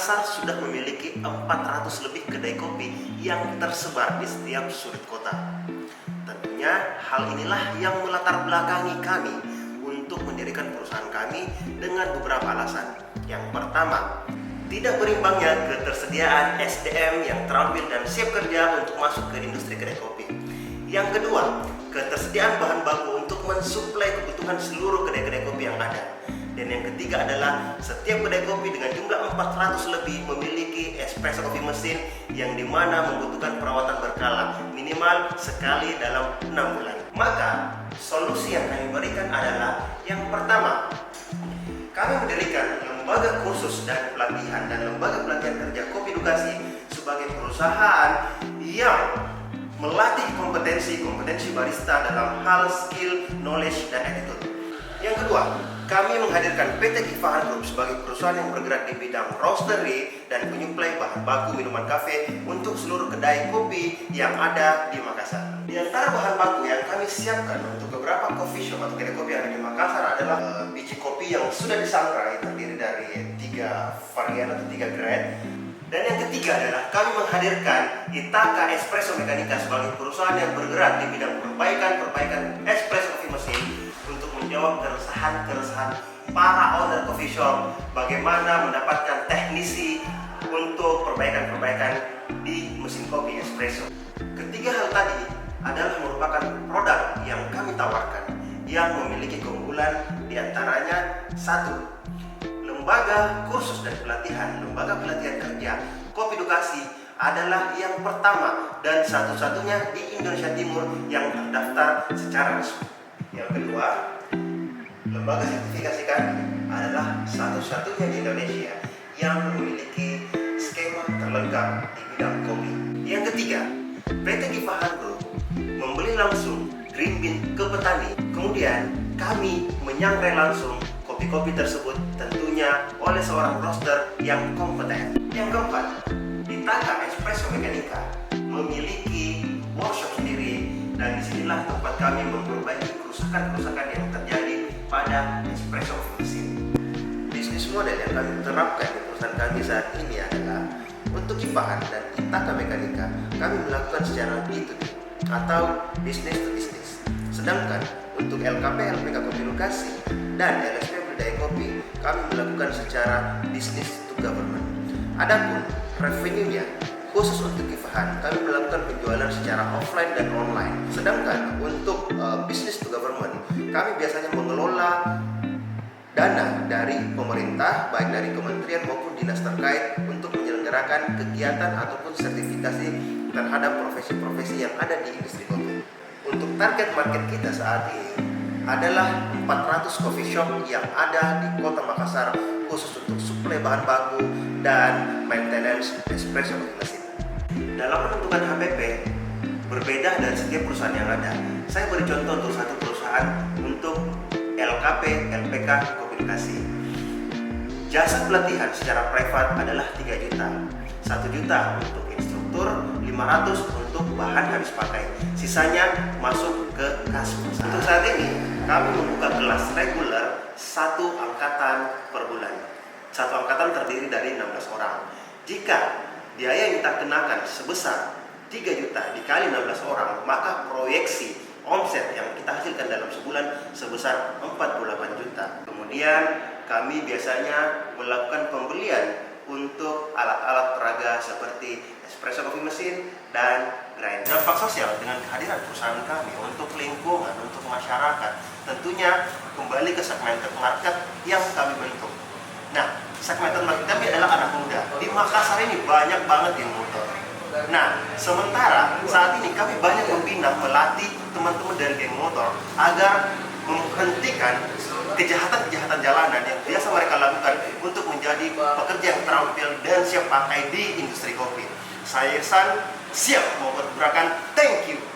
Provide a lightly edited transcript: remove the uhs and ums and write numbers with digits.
Makassar sudah memiliki 400 lebih kedai kopi yang tersebar di setiap sudut kota. Tentunya hal inilah yang melatar belakangi kami untuk mendirikan perusahaan kami dengan beberapa alasan. Yang pertama, tidak berimbangnya ketersediaan SDM yang terampil dan siap kerja untuk masuk ke industri kedai kopi. Yang kedua, ketersediaan bahan baku untuk mensuplai kebutuhan seluruh kedai-kedai kopi yang ada. Dan yang ketiga adalah setiap kedai kopi dengan jumlah 400 lebih memiliki espresso coffee mesin yang dimana membutuhkan perawatan berkala minimal sekali dalam 6 bulan. Maka solusi yang kami berikan adalah yang pertama, kami mendirikan lembaga kursus dan pelatihan lembaga pelatihan kerja Kopi Edukasi sebagai perusahaan yang melatih kompetensi barista dalam hal skill, knowledge, dan attitude. Yang kedua, kami menghadirkan PT Gifahan Group sebagai perusahaan yang bergerak di bidang roastery dan penyuplai bahan baku minuman kafe untuk seluruh kedai kopi yang ada di Makassar. Di antara bahan baku yang kami siapkan untuk beberapa coffee shop atau kedai kopi yang ada di Makassar adalah biji kopi yang sudah disangrai terdiri dari 3 varian atau 3 grade. Dan yang ketiga adalah kami menghadirkan Itaka Espresso Mekanika sebagai perusahaan yang bergerak di bidang perbaikan espresso coffee mesin untuk menjawab keresahan para owner coffee shop bagaimana mendapatkan teknisi untuk perbaikan di mesin kopi espresso. Ketiga hal tadi adalah merupakan produk yang kami tawarkan yang memiliki keunggulan diantaranya satu, lembaga kursus dan pelatihan, lembaga pelatihan kerja Kopi Edukasi adalah yang pertama dan satu-satunya di Indonesia Timur yang terdaftar secara resmi. Yang kedua, lembaga sertifikasi kami adalah satu-satunya di Indonesia yang memiliki skema terlengkap di bidang kopi. Yang ketiga, PT Gifahan Group membeli langsung green bean ke petani, kemudian kami menyangrai langsung kopi-kopi tersebut tentunya oleh seorang roaster yang kompeten. Yang keempat, Itaka Espresso Mekanika memiliki workshop sendiri dan disinilah tempat kami memperbaiki kerusakan-kerusakan yang terjadi pada espresso mesin. Bisnis model yang kami terapkan di perusahaan kami saat ini adalah untuk Gifahan dan Itaka Mekanika kami melakukan secara B2B atau business to business. Sedangkan untuk LKP, LPK Kopi Edukasi dan LSP Budaya Kopi kami melakukan secara business to government. Adapun revenue-nya khusus untuk Gifahan kami melakukan penjualan secara offline dan online. Sedangkan untuk business to government kami biasanya mengelola dana dari pemerintah baik dari kementerian maupun dinas terkait untuk menyelenggarakan kegiatan ataupun sertifikasi terhadap profesi-profesi yang ada di industri kopi. Untuk target market kita saat ini adalah 400 coffee shop yang ada di Kota Makassar khusus untuk suplai bahan baku dan maintenance espresso coffee mesin. Dalam menentukan HPP berbeda dari setiap perusahaan yang ada. Saya beri contoh untuk satu perusahaan untuk LKP, LPK, Kopi Edukasi. Jasa pelatihan secara privat adalah 3 juta. 1 juta untuk instruktur, 500 untuk bahan habis pakai. Sisanya masuk ke kas perusahaan. Untuk saat ini kami membuka kelas reguler 1 angkatan per bulan. 1 angkatan terdiri dari 16 orang. Jika biaya yang kita kenakan sebesar 3 juta dikali 16 orang, maka proyeksi omset yang kita hasilkan dalam sebulan sebesar 48 juta. Kemudian kami biasanya melakukan pembelian untuk alat-alat peraga seperti espresso coffee mesin dan grinder. Dampak sosial dengan kehadiran perusahaan kami untuk lingkungan, untuk masyarakat, tentunya kembali ke segmented market yang kami bentuk. Nah, segmented market kami adalah anak muda. Di Makassar ini banyak banget yang motor. Nah, sementara saat ini kami banyak membina, melatih teman-teman dari geng motor agar menghentikan kejahatan-kejahatan jalanan yang biasa mereka lakukan untuk menjadi pekerja yang terampil dan siap pakai di industri kopi. Saya Irsan, siap mau bergebrakan. Thank you.